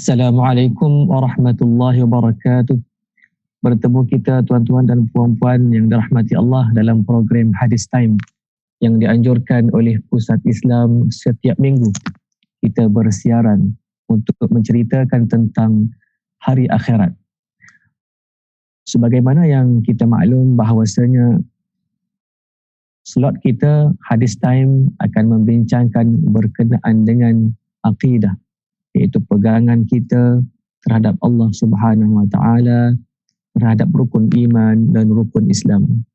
Assalamualaikum warahmatullahi wabarakatuh. Bertemu kita tuan-tuan dan puan-puan yang dirahmati Allah dalam program Hadis Time yang dianjurkan oleh Pusat Islam setiap minggu. Kita bersiaran untuk menceritakan tentang hari akhirat. Sebagaimana yang kita maklum bahawasanya slot kita Hadis Time akan membincangkan berkenaan dengan akidah, iaitu pegangan kita terhadap Allah Subhanahu Wa Taala, terhadap rukun iman dan rukun Islam.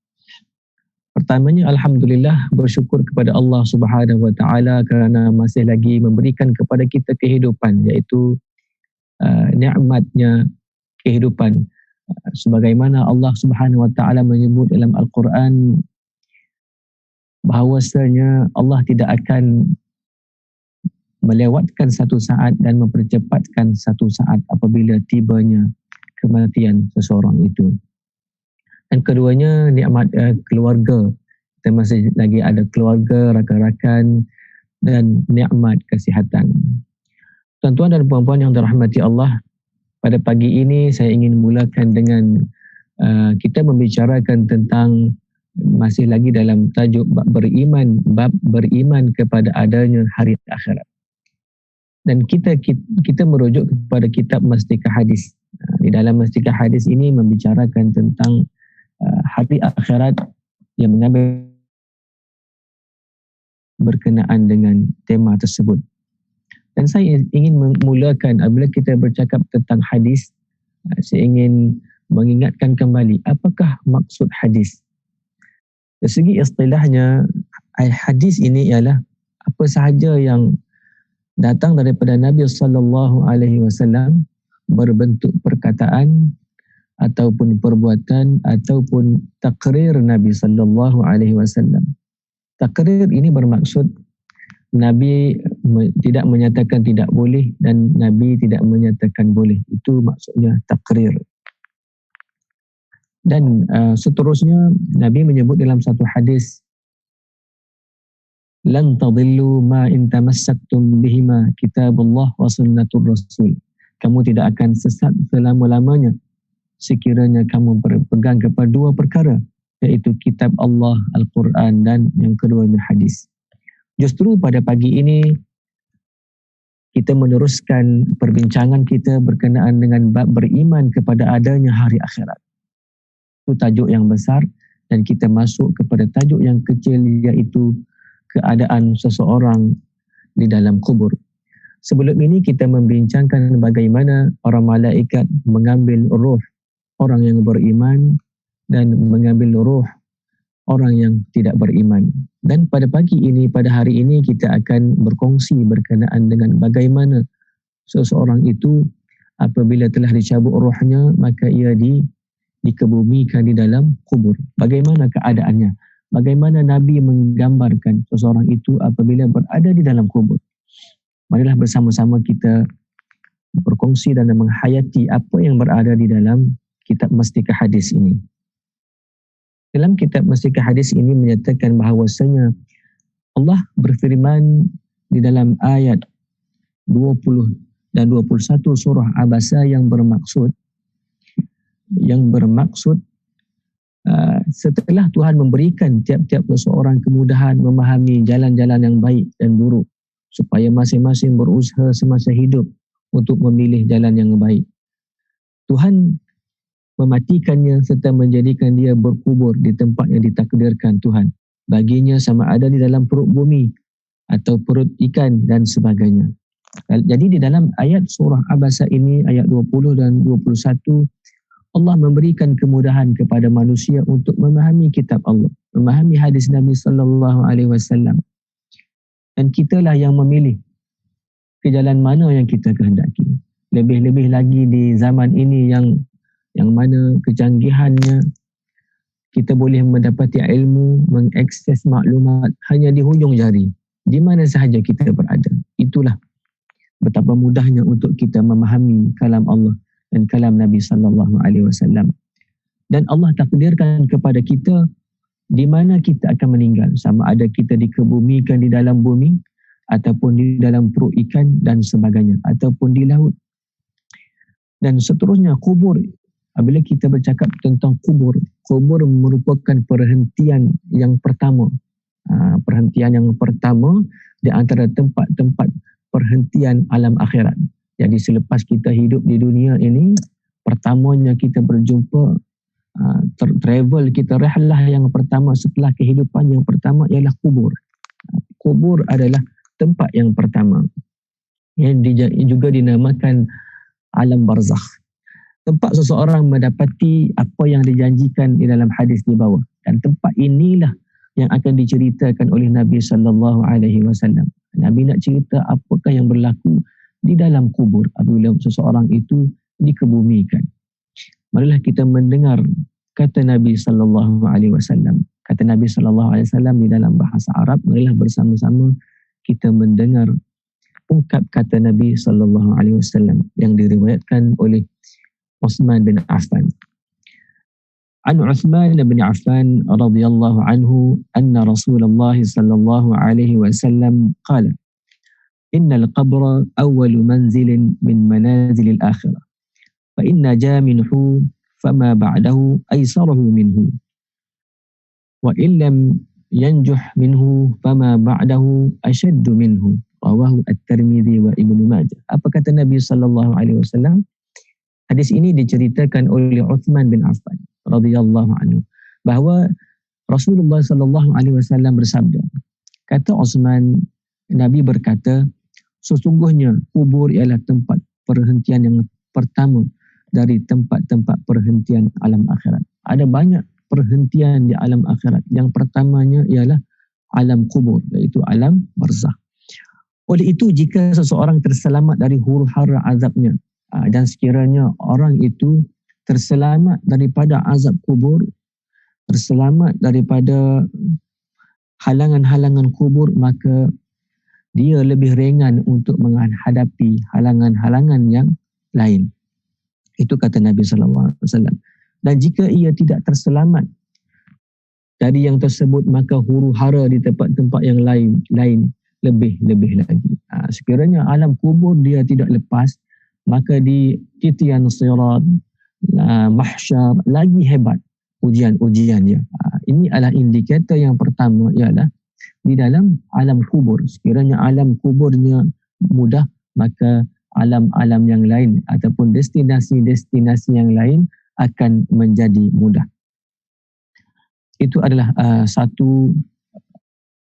Pertamanya, alhamdulillah, bersyukur kepada Allah Subhanahu Wa Taala kerana masih lagi memberikan kepada kita kehidupan, iaitu nikmatnya kehidupan. Sebagaimana Allah Subhanahu Wa Taala menyebut dalam Al-Quran bahawasanya Allah tidak akan melewatkan satu saat dan mempercepatkan satu saat apabila tibanya kematian seseorang itu. Dan keduanya, nikmat keluarga. Kita masih lagi ada keluarga, rakan-rakan dan nikmat kesihatan. Tuan-tuan dan puan-puan yang dirahmati Allah, pada pagi ini saya ingin mulakan dengan kita membicarakan tentang masih lagi dalam tajuk bab beriman kepada adanya hari akhirat. Dan kita merujuk kepada kitab Mastikah Hadis. Di dalam Mastikah Hadis ini membicarakan tentang hari akhirat yang mengambil berkenaan dengan tema tersebut. Dan saya ingin memulakan apabila kita bercakap tentang hadis, saya ingin mengingatkan kembali apakah maksud hadis. Dari segi istilahnya, hadis ini ialah apa sahaja yang datang daripada Nabi sallallahu alaihi wasallam berbentuk perkataan ataupun perbuatan ataupun takrir Nabi sallallahu alaihi wasallam. Takrir ini bermaksud Nabi tidak menyatakan tidak boleh dan Nabi tidak menyatakan boleh. Itu maksudnya takrir. Dan seterusnya Nabi menyebut dalam satu hadis, lan tadillu ma in tamassaktum bihima kitabullah wa sunnatur rasul. Kamu tidak akan sesat selama-lamanya sekiranya kamu berpegang kepada dua perkara, iaitu kitab Allah, Al-Quran, dan yang keduanya hadis. Justru pada pagi ini kita meneruskan perbincangan kita berkenaan dengan bab beriman kepada adanya hari akhirat. Itu tajuk yang besar dan kita masuk kepada tajuk yang kecil, iaitu keadaan seseorang di dalam kubur. Sebelum ini kita membincangkan bagaimana para malaikat mengambil roh orang yang beriman dan mengambil roh orang yang tidak beriman. Dan pada pagi ini, pada hari ini, kita akan berkongsi berkenaan dengan bagaimana seseorang itu apabila telah dicabut rohnya, maka ia dikebumikan di dalam kubur. Bagaimana keadaannya? Bagaimana Nabi menggambarkan seseorang itu apabila berada di dalam kubur. Marilah bersama-sama kita berkongsi dan menghayati apa yang berada di dalam kitab Mastikah Hadis ini. Dalam kitab Mastikah Hadis ini menyatakan bahawasanya Allah berfirman di dalam ayat 20 dan 21 surah Abasa yang bermaksud setelah Tuhan memberikan tiap-tiap seseorang kemudahan memahami jalan-jalan yang baik dan buruk, supaya masing-masing berusaha semasa hidup untuk memilih jalan yang baik, Tuhan mematikannya serta menjadikan dia berkubur di tempat yang ditakdirkan Tuhan baginya, sama ada di dalam perut bumi atau perut ikan dan sebagainya. Jadi di dalam ayat surah Abasa ini, ayat 20 dan 21, Allah memberikan kemudahan kepada manusia untuk memahami kitab Allah, memahami hadis Nabi sallallahu alaihi wasallam. Dan kitalah yang memilih ke jalan mana yang kita kehendaki. Lebih-lebih lagi di zaman ini yang mana kecanggihannya, kita boleh mendapati ilmu, mengakses maklumat hanya di hujung jari, di mana sahaja kita berada. Itulah betapa mudahnya untuk kita memahami kalam Allah dan kalam Nabi sallallahu alaihi wasallam. Dan Allah takdirkan kepada kita di mana kita akan meninggal, sama ada kita dikebumikan di dalam bumi ataupun di dalam perut ikan dan sebagainya, ataupun di laut. Dan seterusnya kubur. Apabila kita bercakap tentang kubur, kubur merupakan perhentian yang pertama. Perhentian yang pertama di antara tempat-tempat perhentian alam akhirat. Jadi selepas kita hidup di dunia ini, pertamanya kita berjumpa, travel kita, rehlah yang pertama setelah kehidupan yang pertama ialah kubur. Kubur adalah tempat yang pertama, yang juga dinamakan alam barzakh. Tempat seseorang mendapati apa yang dijanjikan di dalam hadis di bawah. Dan tempat inilah yang akan diceritakan oleh Nabi SAW. Nabi nak cerita apakah yang berlaku di dalam kubur apabila seseorang itu dikebumikan. Marilah kita mendengar kata Nabi SAW. Kata Nabi SAW di dalam bahasa Arab. Marilah bersama-sama kita mendengar ungkap kata Nabi SAW yang diriwayatkan oleh Uthman bin Affan. An Uthman bin Affan radhiyallahu anhu anna Rasulullah sallallahu alaihi wasallam qala innal qabra awwalu manzilin min manazilil akhirah fa inna ja minhu fama ba'dahu aysarahu minhu wa illam yanjuh minhu fama ba'dahu ashaddu minhu rawahu at-Tirmidzi wa Ibnu Majah. Apa kata Nabi sallallahu alaihi wasallam? Hadis ini diceritakan oleh Uthman bin Affan radhiyallahu anhu bahawa Rasulullah sallallahu alaihi wasallam bersabda. Kata Uthman, Nabi berkata, sesungguhnya kubur ialah tempat perhentian yang pertama dari tempat-tempat perhentian alam akhirat. Ada banyak perhentian di alam akhirat. Yang pertamanya ialah alam kubur, iaitu alam barzakh. Oleh itu, jika seseorang terselamat dari huru-hara azabnya, dan sekiranya orang itu terselamat daripada azab kubur, terselamat daripada halangan-halangan kubur, maka dia lebih ringan untuk menghadapi halangan-halangan yang lain. Itu kata Nabi SAW. Dan jika ia tidak terselamat dari yang tersebut, maka huru-hara di tempat-tempat yang lain lebih-lebih lagi. Sekiranya alam kubur dia tidak lepas, maka di titian sirat, mahsyar, lagi hebat ujian-ujiannya. Ini adalah indikator yang pertama, ialah di dalam alam kubur. Sekiranya alam kuburnya mudah, maka alam-alam yang lain ataupun destinasi-destinasi yang lain akan menjadi mudah. Itu adalah satu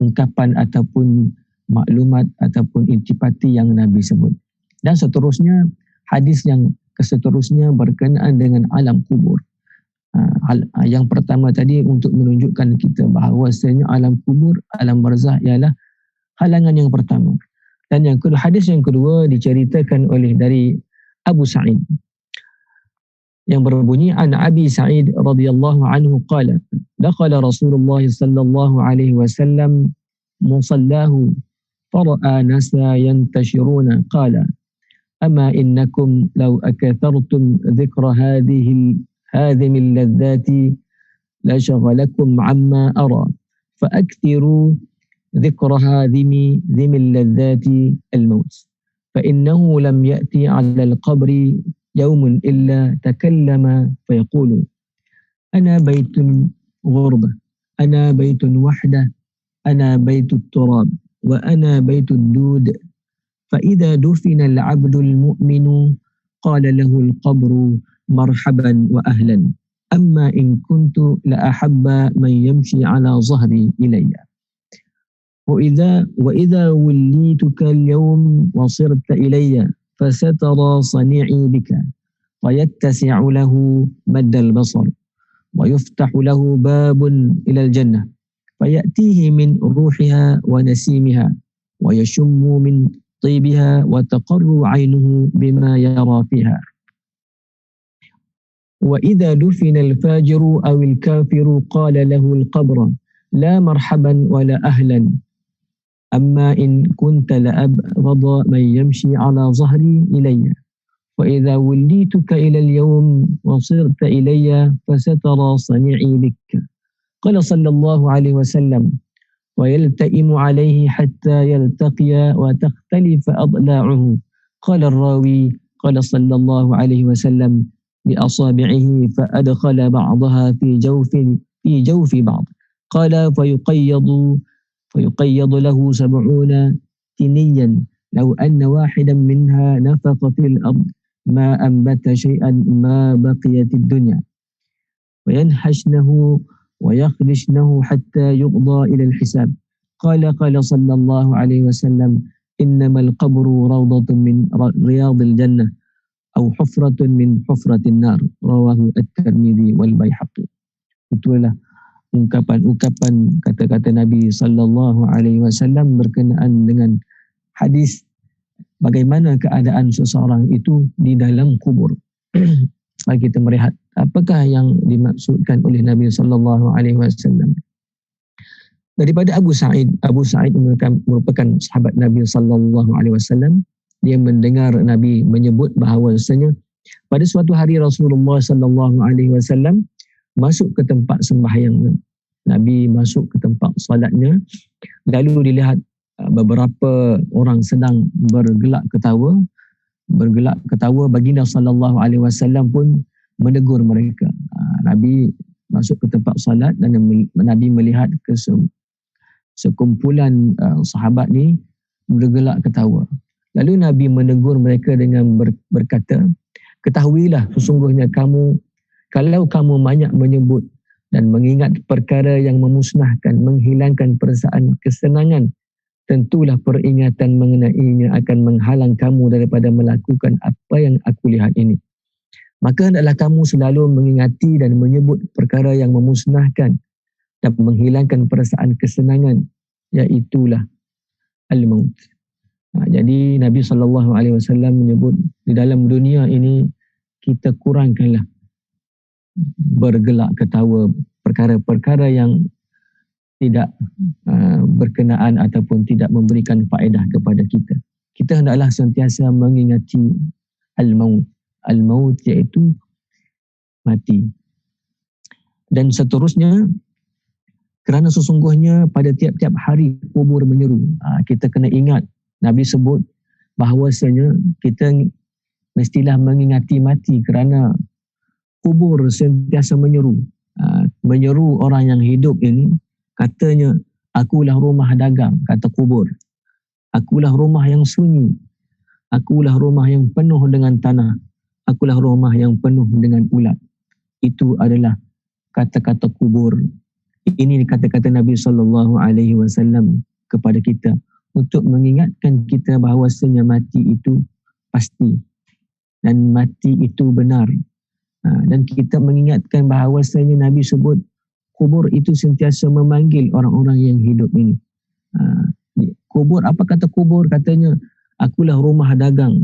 ungkapan ataupun maklumat ataupun intipati yang Nabi sebut. Dan seterusnya, hadis yang seterusnya berkenaan dengan alam kubur. Yang pertama tadi untuk menunjukkan kita bahawasanya alam kubur, alam barzakh ialah halangan yang pertama. Dan yang kedua, hadis yang kedua diceritakan oleh dari Abu Sa'id yang berbunyi an Abi Sa'id radhiyallahu anhu qala dakhala Rasulullah sallallahu alaihi wasallam musallahu fara'a nasa yantashiruna qala أما إنكم لو أكثرتم ذكر هذه اللذات لشغلكم عما أرى فأكثروا ذكر هذه اللذات الموت فإنه لم يأتي على القبر يوم إلا تكلم فيقول أنا بيت غربة أنا بيت وحدة أنا بيت التراب وأنا بيت الدود فإذا دفن العبد المؤمن قال له القبر مرحبا وأهلا أما إن كنت لأحب من يمشي على ظهري إلي وإذا وليتك اليوم وصرت إلي فسترى صنيعي بك ويتسع له مد البصر ويفتح له باب إلى الجنة فيأتيه من روحها ونسيمها ويشم من طيبها وتقر عينه بما يرى فيها وإذا دفن الفاجر أو الكافر قال له القبر لا مرحبا ولا أهلا أما إن كنت لأبغض من يمشي على ظهري إلي وإذا وليتك إلى اليوم وصرت إلي فسترى صنيعي بك قال صلى الله عليه وسلم ويلتئم عليه حتى يلتقي وتختلف أضلاعه قال الراوي قال صلى الله عليه وسلم بأصابعه فأدخل بعضها في جوف بعض قال فيقيض له 70 تنيا لو أن واحدا منها نفق في الأرض ما أنبت شيئا ما بقيت الدنيا وينحشنه ويخدشنه حتى يقضى إلى الحساب قال صلى الله عليه وسلم إنما القبر روضة من رياض الجنة أو حفرة من حفرة النار رواه الترمذي والبيهقي. Itulah ungkapan-ungkapan kata-kata Nabi sallallahu alaihi wasallam berkenaan dengan hadis bagaimana keadaan seseorang itu di dalam kubur. Mari kita melihat apakah yang dimaksudkan oleh Nabi sallallahu alaihi wasallam. Daripada Abu Sa'id merupakan sahabat Nabi sallallahu alaihi wasallam. Dia mendengar Nabi menyebut bahawasanya pada suatu hari Rasulullah sallallahu alaihi wasallam masuk ke tempat sembahyangnya. Nabi masuk ke tempat solatnya, lalu dilihat beberapa orang sedang bergelak ketawa. Baginda sallallahu alaihi wasallam pun menegur mereka. Nabi masuk ke tempat solat dan Nabi melihat ke sekumpulan sahabat ni bergelak ketawa. Lalu Nabi menegur mereka dengan berkata, ketahuilah sesungguhnya kamu, kalau kamu banyak menyebut dan mengingat perkara yang memusnahkan, menghilangkan perasaan kesenangan, tentulah peringatan mengenainya akan menghalang kamu daripada melakukan apa yang aku lihat ini. Maka hendaklah kamu selalu mengingati dan menyebut perkara yang memusnahkan dan menghilangkan perasaan kesenangan, iaitulah al-maut. Jadi Nabi SAW menyebut di dalam dunia ini kita kurangkanlah bergelak ketawa perkara-perkara yang tidak berkenaan ataupun tidak memberikan faedah kepada kita. Kita hendaklah sentiasa mengingati al-maut. Al-maut iaitu mati. Dan seterusnya, kerana sesungguhnya pada tiap-tiap hari kubur menyeru. Kita kena ingat, Nabi sebut bahawasanya kita mestilah mengingati mati kerana kubur sentiasa menyeru. Menyeru orang yang hidup ini, katanya, akulah rumah dagang, kata kubur. Akulah rumah yang sunyi. Akulah rumah yang penuh dengan tanah. Akulah rumah yang penuh dengan ulat. Itu adalah kata-kata kubur. Ini kata-kata Nabi SAW kepada kita untuk mengingatkan kita bahawasanya mati itu pasti dan mati itu benar. Dan kita mengingatkan bahawasanya Nabi sebut kubur itu sentiasa memanggil orang-orang yang hidup ini. Kubur, apa kata kubur? Katanya, akulah rumah dagang,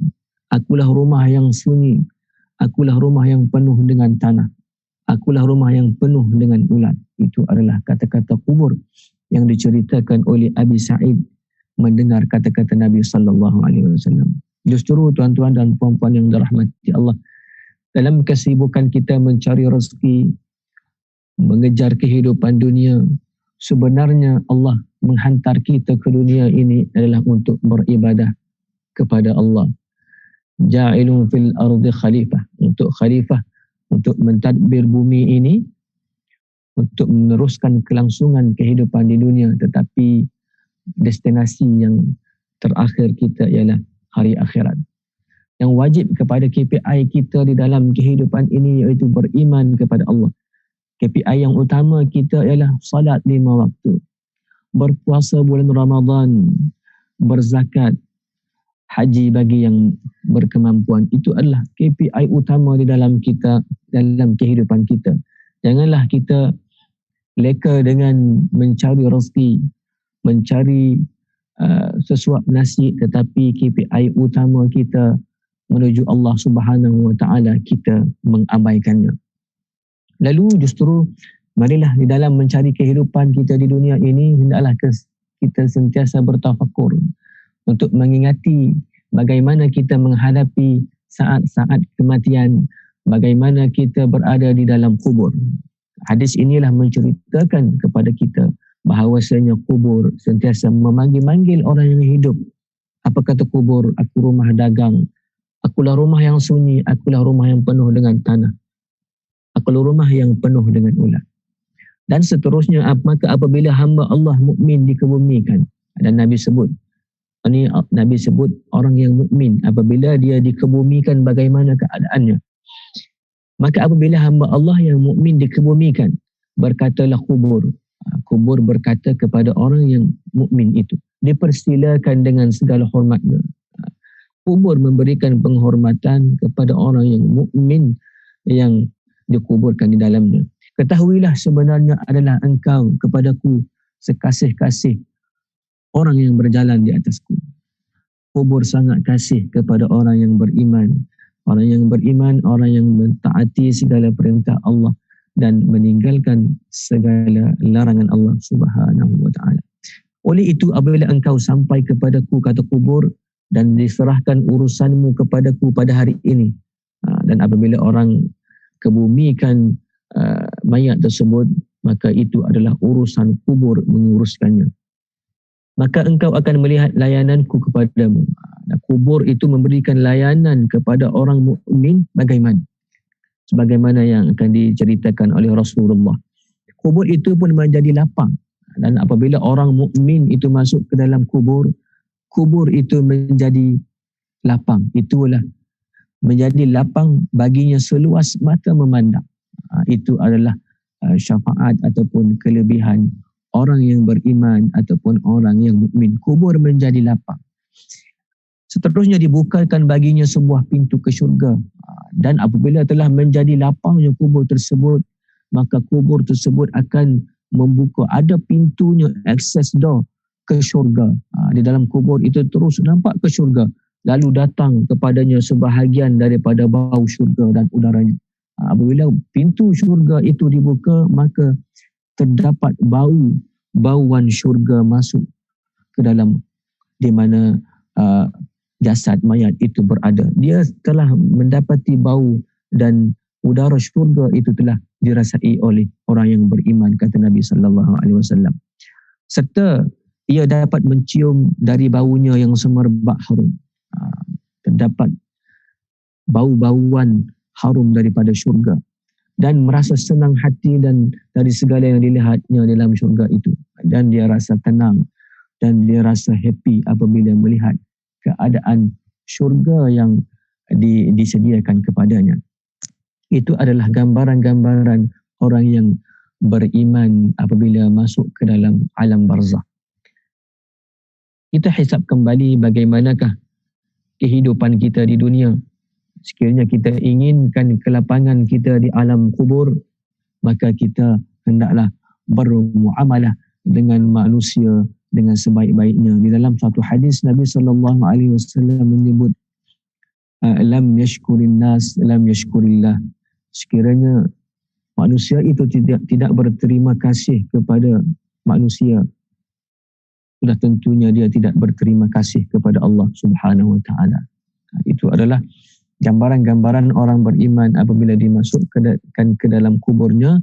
akulah rumah yang sunyi, akulah rumah yang penuh dengan tanah, akulah rumah yang penuh dengan ulat. Itu adalah kata-kata kubur yang diceritakan oleh Abi Sa'id mendengar kata-kata Nabi sallallahu alaihi wasallam. Justru tuan-tuan dan puan-puan yang dirahmati Allah, dalam kesibukan kita mencari rezeki, mengejar kehidupan dunia, sebenarnya Allah menghantar kita ke dunia ini adalah untuk beribadah kepada Allah. Ja'ilun fil ardi khalifah, untuk khalifah, untuk mentadbir bumi ini, untuk meneruskan kelangsungan kehidupan di dunia, tetapi destinasi yang terakhir kita ialah hari akhirat. Yang wajib kepada KPI kita di dalam kehidupan ini iaitu beriman kepada Allah. KPI yang utama kita ialah salat 5 waktu, berpuasa bulan Ramadan, berzakat, haji bagi yang berkemampuan. Itu adalah KPI utama di dalam kita, dalam kehidupan kita. Janganlah kita leka dengan mencari rezeki, mencari sesuap nasi, tetapi KPI utama kita menuju Allah Subhanahu Wa Taala kita mengabaikannya. Lalu justru marilah di dalam mencari kehidupan kita di dunia ini, hendaklah kita sentiasa bertafakur untuk mengingati bagaimana kita menghadapi saat-saat kematian, bagaimana kita berada di dalam kubur. Hadis inilah menceritakan kepada kita bahawasanya kubur sentiasa memanggil-manggil orang yang hidup. Apa kata kubur? Aku rumah dagang, Akulah rumah yang sunyi, akulah rumah yang penuh dengan tanah, akulah rumah yang penuh dengan ulat. Dan seterusnya, maka apabila hamba Allah mukmin dikebumikan, dan Nabi sebut orang yang mukmin apabila dia dikebumikan bagaimana keadaannya. Maka apabila hamba Allah yang mukmin dikebumikan, berkatalah kubur. Kubur berkata kepada orang yang mukmin itu, dipersilakan dengan segala hormatnya. Kubur memberikan penghormatan kepada orang yang mukmin yang dikuburkan di dalamnya. Ketahuilah sebenarnya adalah engkau kepadaku sekasih-kasih orang yang berjalan di atasku. Kubur sangat kasih kepada orang yang beriman. Orang yang beriman, orang yang mentaati segala perintah Allah dan meninggalkan segala larangan Allah Subhanahu wa taala. Oleh itu apabila engkau sampai kepadaku, kata kubur, dan diserahkan urusanmu kepadaku pada hari ini, dan apabila orang kebumikan mayat tersebut, maka itu adalah urusan kubur menguruskannya. Maka engkau akan melihat layananku kepadamu. Kubur itu memberikan layanan kepada orang mukmin sebagaimana yang akan diceritakan oleh Rasulullah. Kubur itu pun menjadi lapang, dan apabila orang mukmin itu masuk ke dalam kubur, kubur itu menjadi lapang. Itulah menjadi lapang baginya seluas mata memandang. Itu adalah syafaat ataupun kelebihan orang yang beriman ataupun orang yang mukmin. Kubur menjadi lapang. Seterusnya dibukakan baginya sebuah pintu ke syurga, dan apabila telah menjadi lapangnya kubur tersebut, maka kubur tersebut akan membuka, ada pintunya, access door ke syurga. Di dalam kubur itu terus nampak ke syurga, lalu datang kepadanya sebahagian daripada bau syurga dan udaranya. Apabila pintu syurga itu dibuka, maka terdapat bauan syurga masuk ke dalam di mana jasad mayat itu berada. Dia telah mendapati bau dan udara syurga itu telah dirasai oleh orang yang beriman, kata Nabi sallallahu alaihi wasallam. Serta ia dapat mencium dari baunya yang semerbak harum. Terdapat bau-bauan harum daripada syurga, dan merasa senang hati dan dari segala yang dilihatnya dalam syurga itu, dan dia rasa tenang dan dia rasa happy apabila melihat keadaan syurga yang disediakan kepadanya. Itu adalah gambaran-gambaran orang yang beriman apabila masuk ke dalam alam barzakh. Kita hisap kembali bagaimanakah kehidupan kita di dunia. Sekiranya kita inginkan kelapangan kita di alam kubur, maka kita hendaklah bermuamalah dengan manusia dengan sebaik-baiknya. Di dalam satu hadis Nabi sallallahu alaihi wasallam menyebut, lam yashkurin nas lam yashkurillah. Sekiranya manusia itu tidak berterima kasih kepada manusia, sudah tentunya dia tidak berterima kasih kepada Allah Subhanahu wa taala. Itu adalah gambaran-gambaran orang beriman apabila dimasukkan ke dalam kuburnya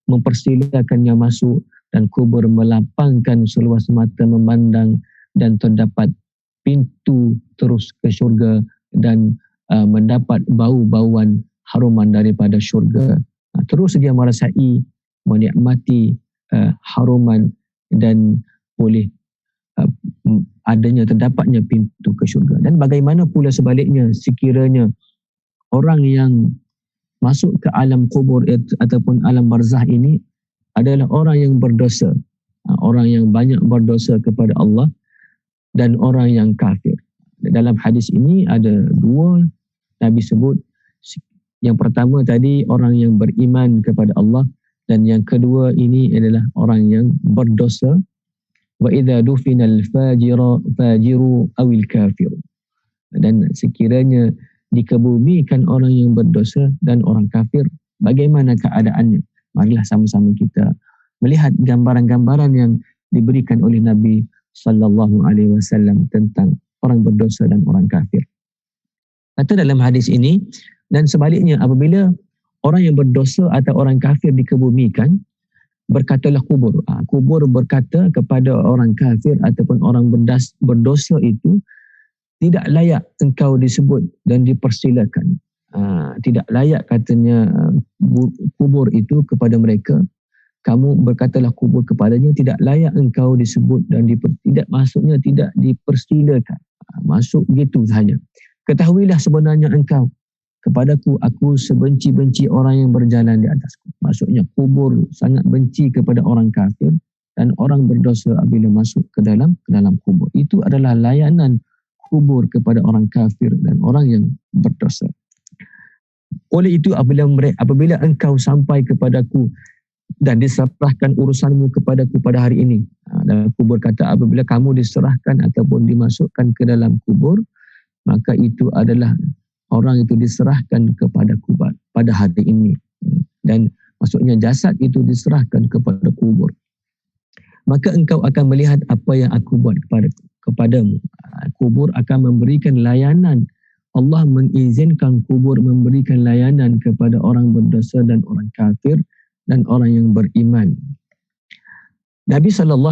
mempersilakannya masuk, dan kubur melapangkan seluas mata memandang, dan terdapat pintu terus ke syurga, dan mendapat bau-bauan haruman daripada syurga. Terus dia merasai, menikmati haruman, dan boleh terdapatnya pintu ke syurga. Dan bagaimana pula sebaliknya, sekiranya orang yang masuk ke alam kubur ataupun alam barzakh ini adalah orang yang berdosa, orang yang banyak berdosa kepada Allah, dan orang yang kafir. Dalam hadis ini ada dua Nabi sebut. Yang pertama tadi orang yang beriman kepada Allah, dan yang kedua ini adalah orang yang berdosa. Wa idza dufina al-fajiru awil kafir. Dan sekiranya dikebumikan orang yang berdosa dan orang kafir, bagaimana keadaannya? Marilah sama-sama kita melihat gambaran-gambaran yang diberikan oleh Nabi sallallahu alaihi wasallam tentang orang berdosa dan orang kafir. Kata dalam hadis ini, dan sebaliknya apabila orang yang berdosa atau orang kafir dikebumikan, berkatalah kubur. Kubur berkata kepada orang kafir ataupun orang berdosa itu, tidak layak engkau disebut dan dipersilakan. Tidak layak katanya kubur itu kepada mereka. Kamu berkatalah kubur kepadanya, tidak layak engkau disebut dan tidak, maksudnya tidak dipersilakan. Masuk begitu sahaja. Ketahuilah sebenarnya engkau kepadaku, aku sebenci-benci orang yang berjalan di atasku. Maksudnya kubur sangat benci kepada orang kafir dan orang berdosa apabila masuk ke dalam kubur. Itu adalah layanan kubur kepada orang kafir dan orang yang berdosa. Oleh itu apabila engkau sampai kepadaku dan diserahkan urusanmu kepadaku pada hari ini. Dalam kubur kata apabila kamu diserahkan ataupun dimasukkan ke dalam kubur, maka itu adalah orang itu diserahkan kepadaku pada hari ini. Dan maksudnya jasad itu diserahkan kepada kubur. Maka engkau akan melihat apa yang aku buat kepadamu. Kubur akan memberikan layanan. Allah mengizinkan kubur memberikan layanan kepada orang berdosa dan orang kafir dan orang yang beriman. Nabi SAW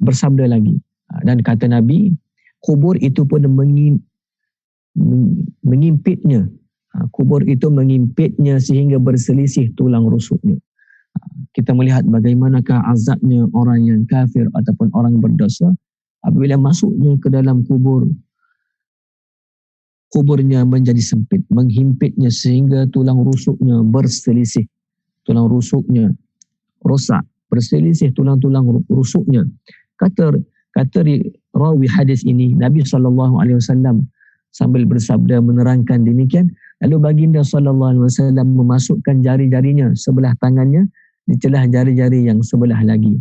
bersabda lagi, dan kata Nabi, kubur itu pun mengimpitnya. Kubur itu mengimpitnya sehingga berselisih tulang rusuknya. Kita melihat bagaimanakah azabnya orang yang kafir ataupun orang berdosa apabila masuknya ke dalam kubur. Kuburnya menjadi sempit, menghimpitnya sehingga tulang rusuknya berselisih. Tulang rusuknya rosak, berselisih tulang-tulang rusuknya. Kata rawi hadis ini, Nabi SAW sambil bersabda menerangkan demikian, lalu baginda SAW memasukkan jari-jarinya sebelah tangannya di celah jari-jari yang sebelah lagi.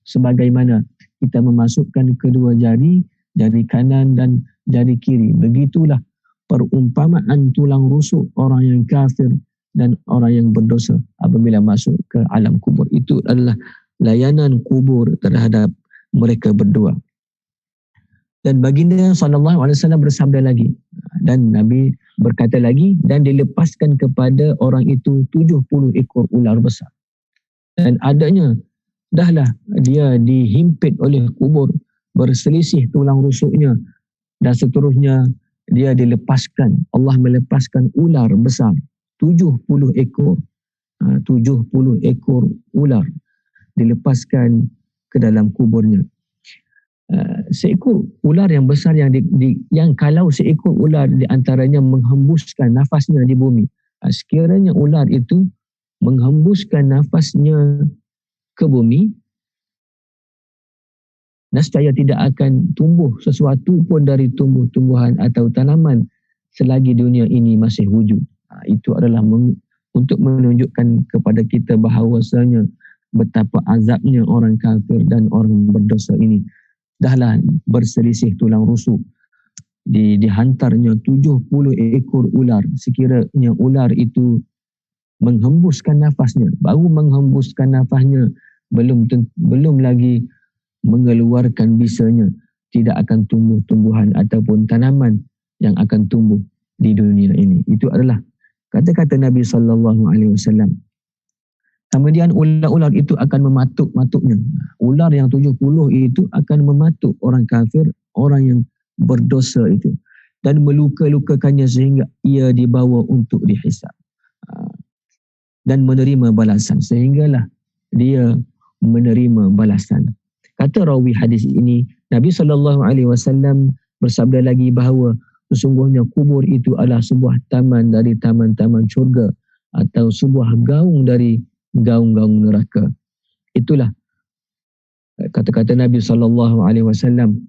Sebagaimana kita memasukkan kedua jari, jari kanan dan jari kiri. Begitulah perumpamaan tulang rusuk orang yang kafir dan orang yang berdosa apabila masuk ke alam kubur. Itu adalah layanan kubur terhadap mereka berdua. Dan baginda SAW bersabda lagi, dan Nabi berkata lagi, dan dilepaskan kepada orang itu 70 ekor ular besar. Dan adanya, dahlah dia dihimpit oleh kubur, berselisih tulang rusuknya, dan seterusnya dia dilepaskan. Allah melepaskan ular besar 70 ekor. 70 ekor ular dilepaskan ke dalam kuburnya. Seekor ular yang besar yang kalau seekor ular di antaranya menghembuskan nafasnya di bumi, sekiranya ular itu menghembuskan nafasnya ke bumi, nescaya tidak akan tumbuh sesuatu pun dari tumbuh-tumbuhan atau tanaman selagi dunia ini masih wujud. Itu adalah untuk menunjukkan kepada kita bahawasanya betapa azabnya orang kafir dan orang berdosa ini. Dahlah berselisih tulang rusuk, dihantarnya 70 ekor ular. Sekiranya ular itu menghembuskan nafasnya, baru menghembuskan nafasnya, belum lagi mengeluarkan bisanya, tidak akan tumbuh tumbuhan ataupun tanaman yang akan tumbuh di dunia ini. Itu adalah kata-kata Nabi SAW. Kemudian ular-ular itu akan mematuk-matuknya. Ular yang 70 itu akan mematuk orang kafir, orang yang berdosa itu, dan meluka-lukakannya sehingga ia dibawa untuk dihisab dan menerima balasan, sehinggalah dia menerima balasan. Kata rawi hadis ini, Nabi SAW bersabda lagi bahawa sesungguhnya kubur itu adalah sebuah taman dari taman-taman syurga atau sebuah gaung dari gaung-gaung neraka. Itulah kata-kata Nabi SAW.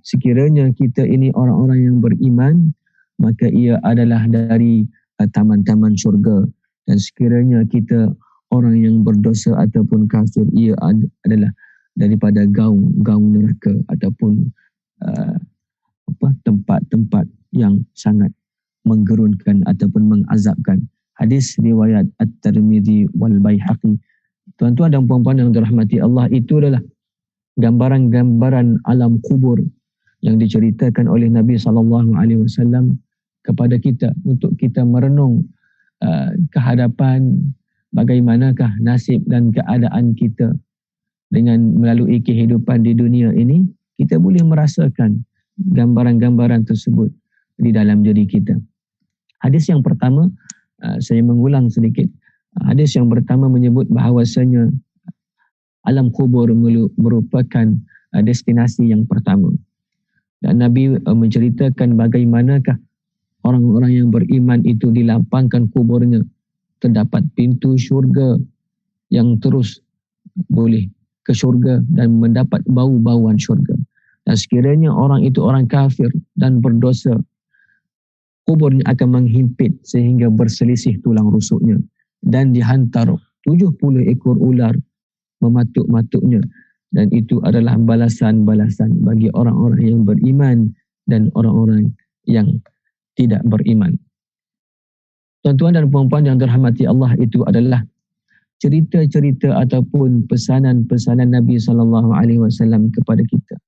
Sekiranya kita ini orang-orang yang beriman, maka ia adalah dari taman-taman syurga. Dan sekiranya kita orang yang berdosa ataupun kafir, ia adalah daripada gaung-gaung neraka ataupun tempat-tempat yang sangat menggerunkan ataupun mengazabkan. Hadis riwayat At-Tirmidzi wal Baihaqi. Tuan-tuan dan puan-puan yang dirahmati Allah, itu adalah gambaran-gambaran alam kubur yang diceritakan oleh Nabi SAW kepada kita untuk kita merenung kehadapan bagaimanakah nasib dan keadaan kita dengan melalui kehidupan di dunia ini. Kita boleh merasakan gambaran-gambaran tersebut di dalam diri kita. Hadis yang pertama, saya mengulang sedikit. Hadis yang pertama menyebut bahawasanya alam kubur merupakan destinasi yang pertama. Dan Nabi menceritakan bagaimanakah orang-orang yang beriman itu dilapangkan kuburnya. Terdapat pintu syurga yang terus boleh ke syurga dan mendapat bau-bauan syurga. Dan sekiranya orang itu orang kafir dan berdosa, kuburnya akan menghimpit sehingga berselisih tulang rusuknya dan dihantar 70 ekor ular mematuk-matuknya. Dan itu adalah balasan-balasan bagi orang-orang yang beriman dan orang-orang yang tidak beriman. Tuan-tuan dan puan-puan yang dirahmati Allah, itu adalah cerita-cerita ataupun pesanan-pesanan Nabi SAW kepada kita.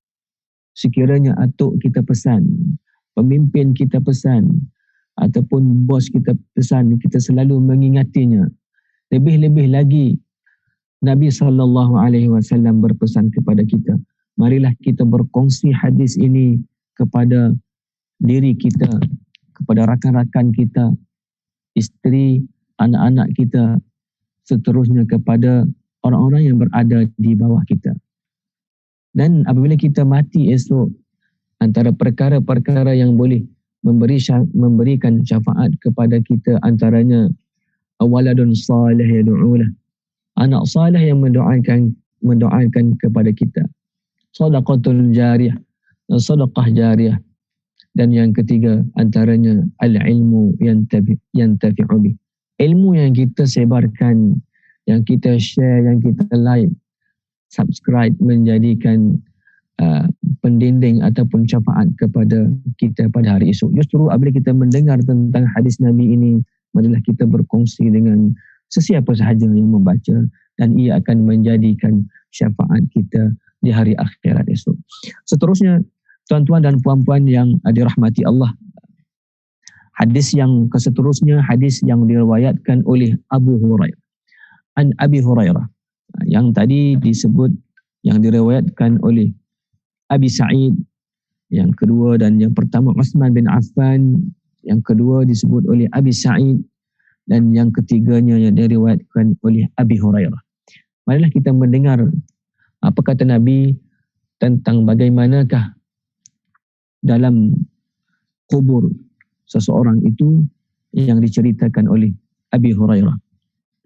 Sekiranya atuk kita pesan, pemimpin kita pesan, ataupun bos kita pesan, kita selalu mengingatinya. Lebih-lebih lagi Nabi SAW berpesan kepada kita, marilah kita berkongsi hadis ini kepada diri kita, kepada rakan-rakan kita, isteri, anak-anak kita, seterusnya kepada orang-orang yang berada di bawah kita. Dan apabila kita mati esok, antara perkara-perkara yang boleh memberikan syafaat kepada kita antaranya waladun salih yad'ulah, anak salih yang mendoakan kepada kita, sadaqatul jariyah, sedekah jariyah, dan yang ketiga antaranya al-ilmu yantafi'u bih, ilmu yang kita sebarkan, yang kita share, yang kita like, subscribe, menjadikan pendinding ataupun syafaat kepada kita pada hari esok. Justru apabila kita mendengar tentang hadis Nabi ini, marilah kita berkongsi dengan sesiapa sahaja yang membaca, dan ia akan menjadikan syafaat kita di hari akhirat esok. Seterusnya, tuan-tuan dan puan-puan yang dirahmati Allah, hadis yang keseterusnya, hadis yang diriwayatkan oleh Abu Hurairah. An Abi Hurairah, yang tadi disebut, yang diriwayatkan oleh Abi Sa'id, yang kedua, dan yang pertama Utsman bin Affan, yang kedua disebut oleh Abi Sa'id, dan yang ketiganya yang diriwayatkan oleh Abi Hurairah. Marilah kita mendengar apa kata Nabi tentang bagaimanakah dalam kubur seseorang itu yang diceritakan oleh Abi Hurairah.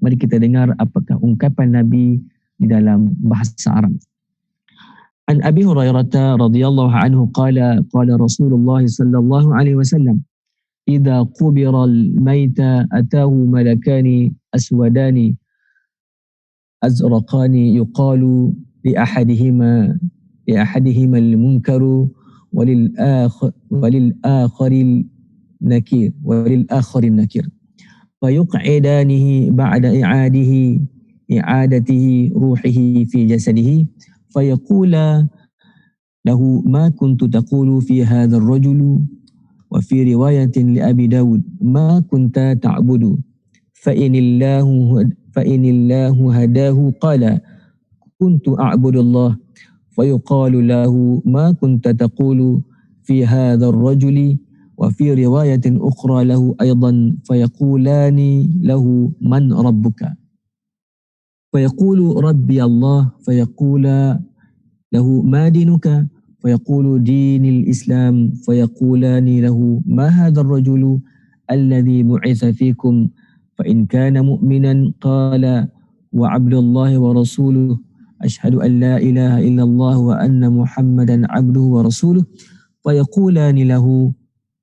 Mari kita dengar apakah ungkapan Nabi di dalam bahasa Arab. An Abi Hurairah radhiyallahu anhu qala Rasulullah sallallahu alaihi wasallam, إذا قبر الميت أتاه ملكان أسودان أزرقان يقال لأحدهما المنكر وللآخر النكير فيقعدانه بعد إعادته روحه في جسده فيقول له ما كنت تقول في هذا الرجل وفي رواية لأبي داود ما كنت تعبد فإن الله هداه قال كنت أعبد الله فيقال له ما كنت تقول في هذا الرجل وفي رواية أخرى له أيضا فيقولان له من ربك فيقول ربي الله فيقول له ما دينك فيقول دين الإسلام فيقولان له ما هذا الرجل الذي بعث فيكم فإن كان مؤمنا قال وعبد الله ورسوله أشهد أن لا إله إلا الله وأن محمدا عبده ورسوله فيقولان له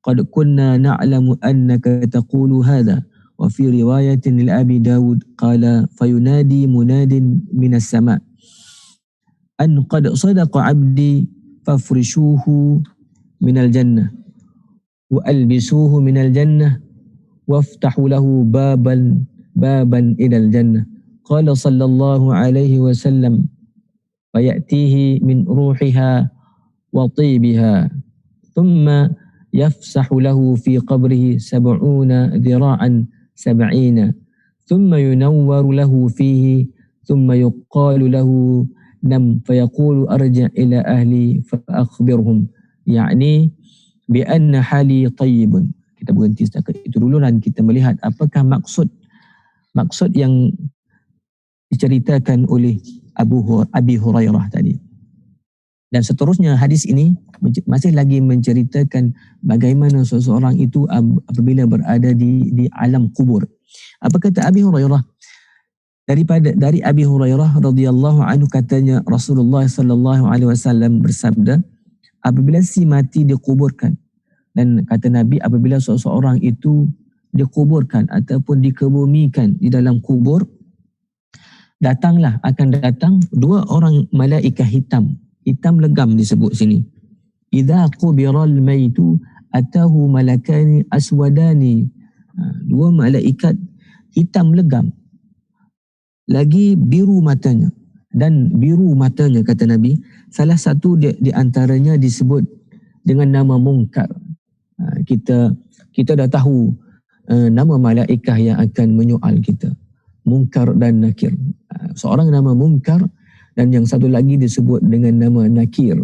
قد كنا نعلم أنك تقول هذا وفي رواية لأبي داود قال فينادي مناد من السماء أن قد صدق عبدي فافرشوه من الجنة وألبسوه من الجنة وافتحوا له بابا إلى الجنة قال صلى الله عليه وسلم فيأتيه من روحها وطيبها ثم يفسح له في قبره 70 ذراعا 70 ثم ينور له فيه ثم يقال له نم فيقول أرجع إلى أهلي فأخبرهم yakni bi anna hali tayyibun. Kita berhenti setakat itu dulu dan kita melihat apakah maksud yang diceritakan oleh Abi Hurairah tadi. Dan seterusnya hadis ini masih lagi menceritakan bagaimana seseorang itu apabila berada di alam kubur. Apa kata Abi Hurairah? Dari Abi Hurairah radhiyallahu anhu katanya Rasulullah sallallahu alaihi wasallam bersabda, apabila si mati dikuburkan, dan kata Nabi apabila seseorang itu dikuburkan ataupun dikebumikan di dalam kubur, akan datang dua orang malaikat hitam legam disebut sini. Idza qubiral maitu atahu malakani aswadani. Dua malaikat hitam legam. Lagi biru matanya. Dan biru matanya kata Nabi, salah satu di antaranya disebut dengan nama Munkar. Kita dah tahu nama malaikat yang akan menyoal kita. Munkar dan Nakir. Seorang nama Munkar dan yang satu lagi disebut dengan nama Nakir.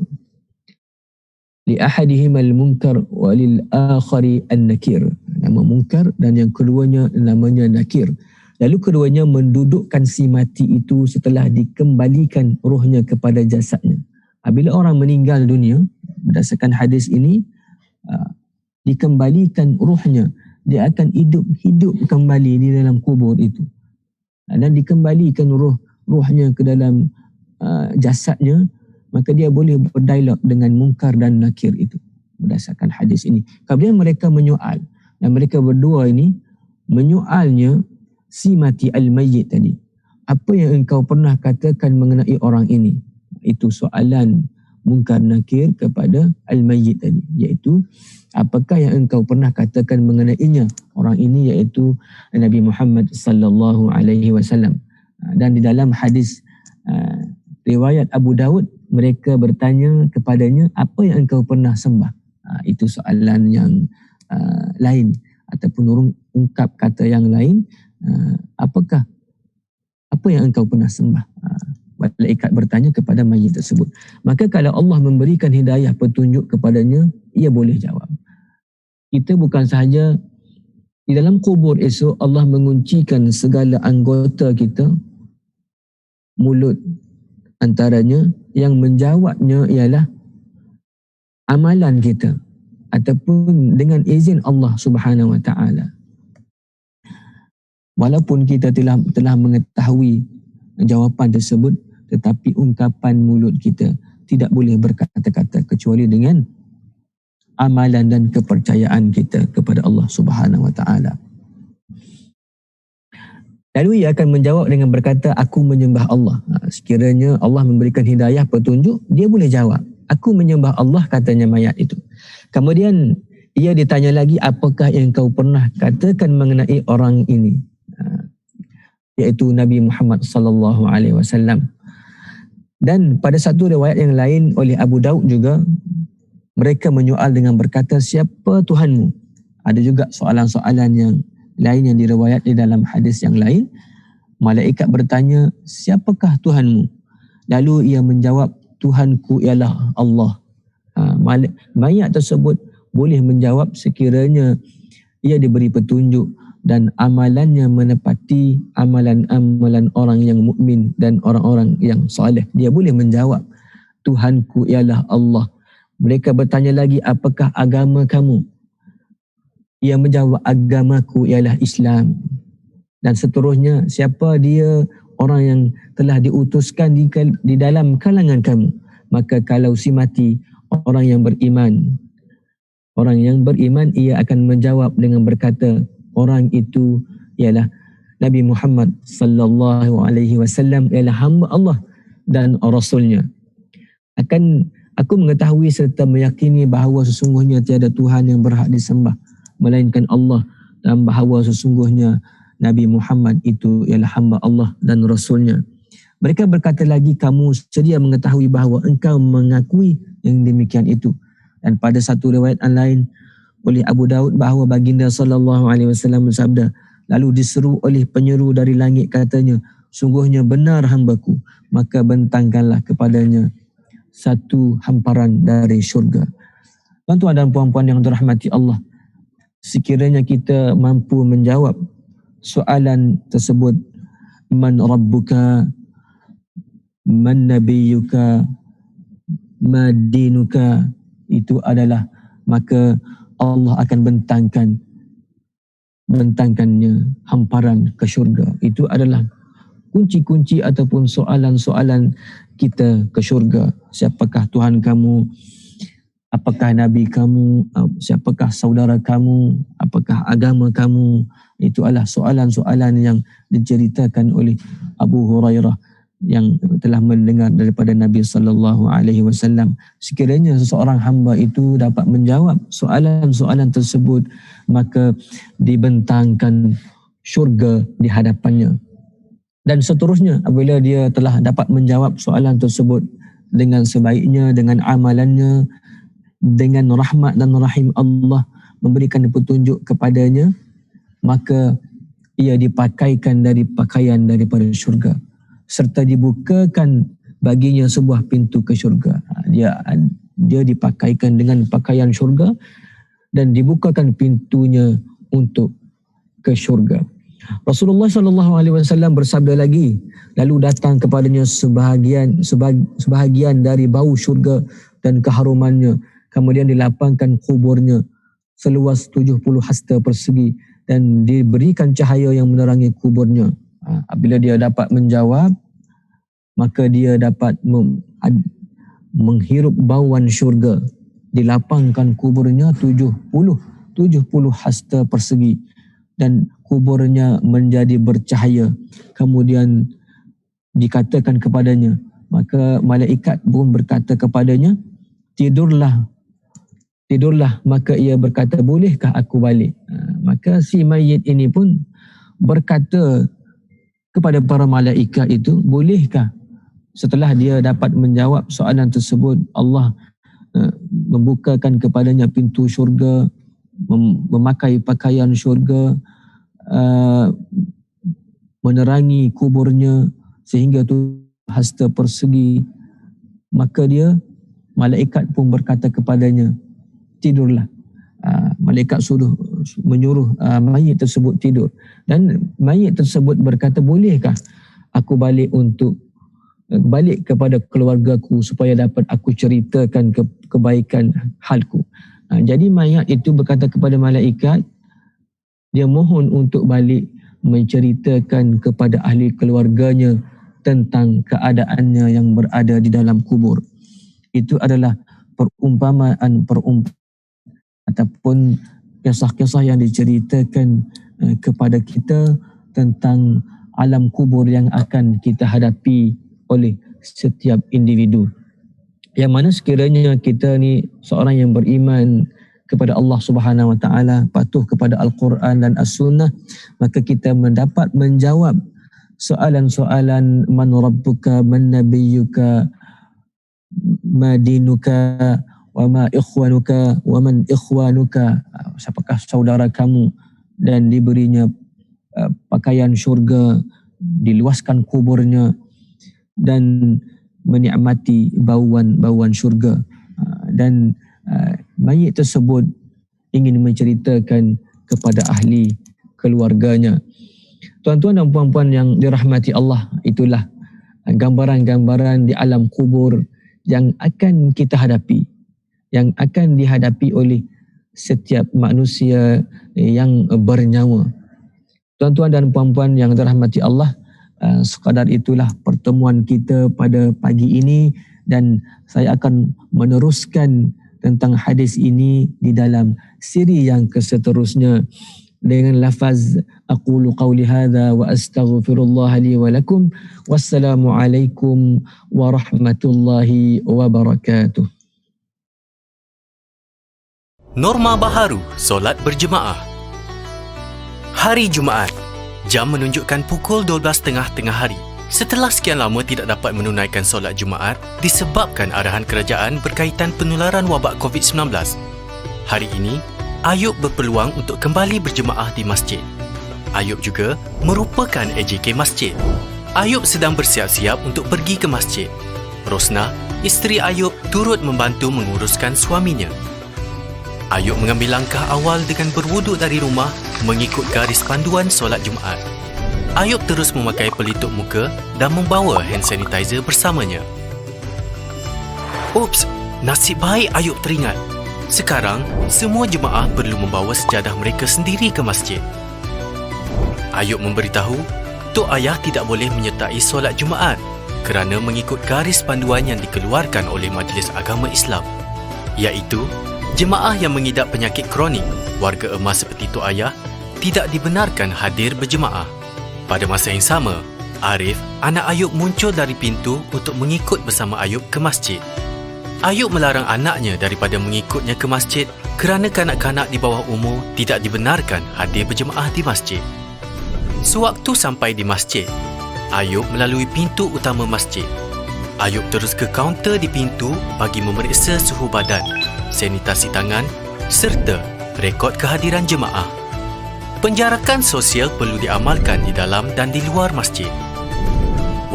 Li ahadihim al-munkar wa lil akhari an-nakir. Nama Munkar dan yang keduanya namanya Nakir. Lalu keduanya mendudukkan si mati itu setelah dikembalikan rohnya kepada jasadnya. Apabila orang meninggal dunia, berdasarkan hadis ini, dikembalikan rohnya, dia akan hidup kembali di dalam kubur itu. Dan dikembalikan rohnya ke dalam jasadnya, maka dia boleh berdialog dengan Munkar dan Nakir itu berdasarkan hadis ini. Kemudian mereka menyoal, dan mereka berdua ini menyoalnya si mati al-mayyit tadi. Apa yang engkau pernah katakan mengenai orang ini? Itu soalan Munkar Nakir kepada al-mayyit tadi, iaitu apakah yang engkau pernah katakan mengenainya, orang ini, iaitu Nabi Muhammad sallallahu alaihi wasallam. Dan di dalam hadis riwayat Abu Daud, mereka bertanya kepadanya, apa yang engkau pernah sembah? Itu soalan yang lain ataupun ungkap kata yang lain. Apa yang engkau pernah sembah? Malaikat bertanya kepada mayit tersebut. Maka kalau Allah memberikan hidayah petunjuk kepadanya, ia boleh jawab. Kita bukan sahaja di dalam kubur esok Allah menguncikan segala anggota kita, mulut antaranya, yang menjawabnya ialah amalan kita ataupun dengan izin Allah Subhanahu Wa Taala. Walaupun kita telah mengetahui jawapan tersebut, tetapi ungkapan mulut kita tidak boleh berkata-kata kecuali dengan amalan dan kepercayaan kita kepada Allah Subhanahu Wa Taala. Lalu ia akan menjawab dengan berkata, aku menyembah Allah. Sekiranya Allah memberikan hidayah petunjuk, dia boleh jawab, aku menyembah Allah, katanya mayat itu. Kemudian ia ditanya lagi, apakah yang kau pernah katakan mengenai orang ini? Iaitu Nabi Muhammad sallallahu alaihi wasallam. Dan pada satu riwayat yang lain oleh Abu Daud juga, mereka menyoal dengan berkata, siapa Tuhanmu? Ada juga soalan-soalan yang lain yang diriwayat di dalam hadis yang lain. Malaikat bertanya, siapakah Tuhanmu? Lalu ia menjawab, Tuhanku ialah Allah. Mayat tersebut boleh menjawab sekiranya ia diberi petunjuk dan amalannya menepati amalan-amalan orang yang mukmin dan orang-orang yang soleh. Dia boleh menjawab, Tuhanku ialah Allah. Mereka bertanya lagi, apakah agama kamu? Ia menjawab, agamaku ialah Islam. Dan seterusnya, siapa dia orang yang telah diutuskan di dalam kalangan kamu? Maka kalau si mati orang yang beriman, ia akan menjawab dengan berkata, orang itu ialah Nabi Muhammad sallallahu alaihi wasallam, ialah hamba Allah dan Rasulnya. Aku mengetahui serta meyakini bahawa sesungguhnya tiada Tuhan yang berhak disembah melainkan Allah, dan bahawa sesungguhnya Nabi Muhammad itu ialah hamba Allah dan Rasulnya. Mereka berkata lagi, kamu sedia mengetahui bahawa engkau mengakui yang demikian itu. Dan pada satu riwayat lain oleh Abu Daud bahawa baginda sallallahu alaihi wasallam bersabda, lalu diseru oleh penyeru dari langit, katanya, sungguhnya benar hambaku, maka bentangkanlah kepadanya satu hamparan dari syurga. Tuan-tuan dan puan-puan yang dirahmati Allah, sekiranya kita mampu menjawab soalan tersebut, man rabbuka, man nabiyuka, ma dinuka, itu adalah, maka Allah akan bentangkannya hamparan ke syurga. Itu adalah kunci-kunci ataupun soalan-soalan kita ke syurga. Siapakah Tuhan kamu? Apakah Nabi kamu? Siapakah saudara kamu? Apakah agama kamu? Itu adalah soalan-soalan yang diceritakan oleh Abu Hurairah yang telah mendengar daripada Nabi sallallahu alaihi wasallam. Sekiranya seseorang hamba itu dapat menjawab soalan-soalan tersebut, maka dibentangkan syurga di hadapannya. Dan seterusnya, apabila dia telah dapat menjawab soalan tersebut dengan sebaiknya, dengan amalannya, dengan rahmat dan rahim Allah memberikan petunjuk kepadanya, maka ia dipakaikan dari pakaian daripada syurga, serta dibukakan baginya sebuah pintu ke syurga. Dia dipakaikan dengan pakaian syurga dan dibukakan pintunya untuk ke syurga. Rasulullah sallallahu alaihi wasallam bersabda lagi, lalu datang kepadanya sebahagian dari bau syurga dan keharumannya. Kemudian dilapangkan kuburnya seluas 70 hasta persegi dan diberikan cahaya yang menerangi kuburnya. Apabila dia dapat menjawab, maka dia dapat menghirup bauan syurga. Dilapangkan kuburnya 70 hasta persegi dan kuburnya menjadi bercahaya. Kemudian dikatakan kepadanya, maka malaikat pun berkata kepadanya, tidurlah. Maka ia berkata, bolehkah aku balik? Maka si mayit ini pun berkata kepada para malaikat itu, bolehkah? Setelah dia dapat menjawab soalan tersebut, Allah membukakan kepadanya pintu syurga, memakai pakaian syurga, menerangi kuburnya sehingga tu hasta persegi. Maka malaikat pun berkata kepadanya, tidurlah. Malaikat menyuruh mayit tersebut tidur. Dan mayit tersebut berkata, bolehkah aku balik kepada keluargaku supaya dapat aku ceritakan kebaikan halku. Jadi mayat itu berkata kepada malaikat, dia mohon untuk balik menceritakan kepada ahli keluarganya tentang keadaannya yang berada di dalam kubur. Itu adalah perumpamaan ataupun kisah-kisah yang diceritakan kepada kita tentang alam kubur yang akan kita hadapi oleh setiap individu. Yang mana sekiranya kita ni seorang yang beriman kepada Allah Subhanahu Wa Taala, patuh kepada Al-Quran dan As-Sunnah, maka kita mendapat menjawab soalan-soalan man rabbuka, man nabiyyuka, ma dinuka, wa ma ikhwanuka, wa man ikhwanuka, siapakah saudara kamu, dan diberinya pakaian syurga, diluaskan kuburnya dan menikmati bauan syurga. Dan mayit tersebut ingin menceritakan kepada ahli keluarganya. Tuan-tuan dan puan-puan yang dirahmati Allah, itulah gambaran-gambaran di alam kubur yang akan kita hadapi, yang akan dihadapi oleh setiap manusia yang bernyawa. Tuan-tuan dan puan-puan yang dirahmati Allah, sekadar itulah pertemuan kita pada pagi ini, dan saya akan meneruskan tentang hadis ini di dalam siri yang keseterusnya dengan lafaz aqulu qawli hadza wa astaghfirullah li wa lakum. Wassalamu alaikum warahmatullahi wabarakatuh. Norma baharu solat berjemaah. Hari Jumaat, jam menunjukkan pukul 12.30 tengah hari. Setelah sekian lama tidak dapat menunaikan solat Jumaat disebabkan arahan kerajaan berkaitan penularan wabak COVID-19. Hari ini, Ayub berpeluang untuk kembali berjemaah di masjid. Ayub juga merupakan AJK masjid. Ayub sedang bersiap-siap untuk pergi ke masjid. Rosnah, isteri Ayub, turut membantu menguruskan suaminya. Ayub mengambil langkah awal dengan berwuduk dari rumah mengikut garis panduan solat Jumaat. Ayub terus memakai pelitup muka dan membawa hand sanitizer bersamanya. Ups, nasib baik Ayub teringat. Sekarang, semua jemaah perlu membawa sejadah mereka sendiri ke masjid. Ayub memberitahu, Tok Ayah tidak boleh menyertai solat Jumaat kerana mengikut garis panduan yang dikeluarkan oleh Majlis Agama Islam, iaitu jemaah yang mengidap penyakit kronik, warga emas seperti Tok Ayah, tidak dibenarkan hadir berjemaah. Pada masa yang sama, Arif, anak Ayub muncul dari pintu untuk mengikut bersama Ayub ke masjid. Ayub melarang anaknya daripada mengikutnya ke masjid kerana kanak-kanak di bawah umur tidak dibenarkan hadir berjemaah di masjid. Sewaktu sampai di masjid, Ayub melalui pintu utama masjid. Ayub terus ke kaunter di pintu bagi memeriksa suhu badan, sanitasi tangan serta rekod kehadiran jemaah. Penjarakan sosial perlu diamalkan di dalam dan di luar masjid.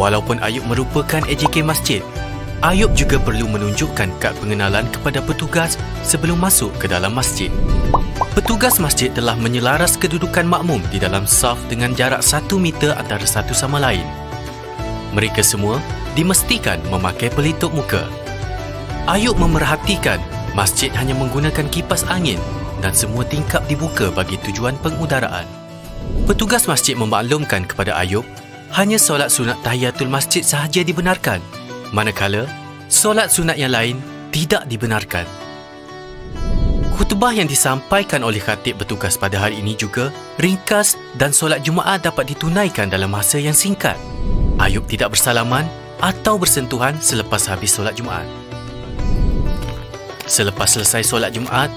Walaupun Ayub merupakan AJK masjid, Ayub juga perlu menunjukkan kad pengenalan kepada petugas sebelum masuk ke dalam masjid. Petugas masjid telah menyelaras kedudukan makmum di dalam saf dengan jarak 1 meter antara satu sama lain. Mereka semua dimestikan memakai pelitup muka. Ayub memerhatikan masjid hanya menggunakan kipas angin dan semua tingkap dibuka bagi tujuan pengudaraan. Petugas masjid memaklumkan kepada Ayub hanya solat sunat tahiyatul masjid sahaja dibenarkan, manakala solat sunat yang lain tidak dibenarkan. Khutbah yang disampaikan oleh khatib bertugas pada hari ini juga ringkas dan solat Jumaat dapat ditunaikan dalam masa yang singkat. Ayub tidak bersalaman atau bersentuhan selepas habis solat Jumaat. Selepas selesai solat Jumaat,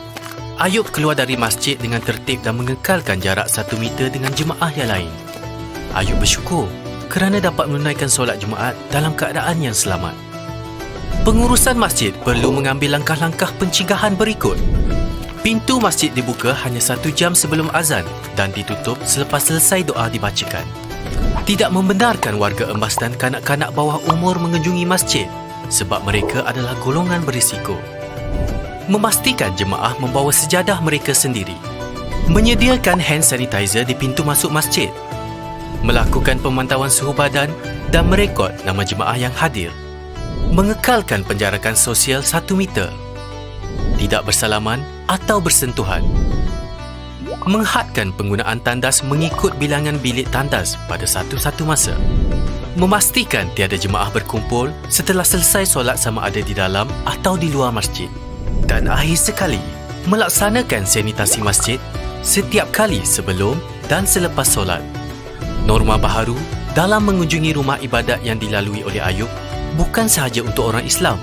Ayub keluar dari masjid dengan tertib dan mengekalkan jarak 1 meter dengan jemaah yang lain. Ayub bersyukur kerana dapat menunaikan solat Jumaat dalam keadaan yang selamat. Pengurusan masjid perlu mengambil langkah-langkah pencegahan berikut. Pintu masjid dibuka hanya 1 jam sebelum azan dan ditutup selepas selesai doa dibacakan. Tidak membenarkan warga emas dan kanak-kanak bawah umur mengunjungi masjid sebab mereka adalah golongan berisiko. Memastikan jemaah membawa sejadah mereka sendiri. Menyediakan hand sanitizer di pintu masuk masjid. Melakukan pemantauan suhu badan dan merekod nama jemaah yang hadir. Mengekalkan penjarakan sosial 1 meter. Tidak bersalaman atau bersentuhan. Menghadkan penggunaan tandas mengikut bilangan bilik tandas pada satu-satu masa. Memastikan tiada jemaah berkumpul setelah selesai solat sama ada di dalam atau di luar masjid. Dan akhir sekali, melaksanakan sanitasi masjid setiap kali sebelum dan selepas solat. Norma baharu dalam mengunjungi rumah ibadat yang dilalui oleh Ayub bukan sahaja untuk orang Islam.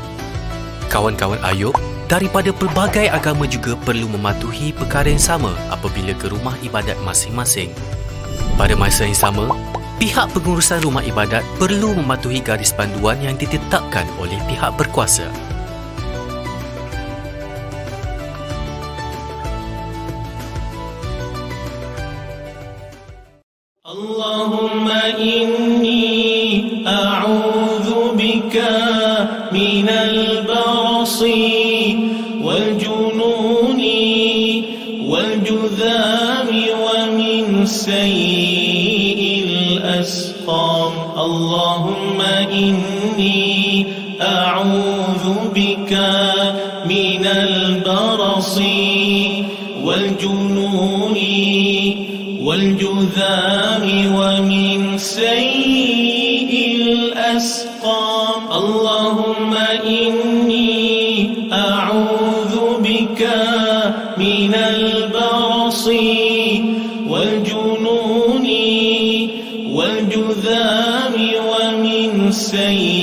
Kawan-kawan Ayub daripada pelbagai agama juga perlu mematuhi perkara yang sama apabila ke rumah ibadat masing-masing. Pada masa yang sama, pihak pengurusan rumah ibadat perlu mematuhi garis panduan yang ditetapkan oleh pihak berkuasa. Allahumma inni a'udzu bika minal barasi والجنون والجذام ومن سيء الأسقام اللهم إني أعوذ بك من البرص والجنون والجذام ومن سيء الأسقام اللهم إني أعوذ بك من البرص والجنون والجذام ومن سيء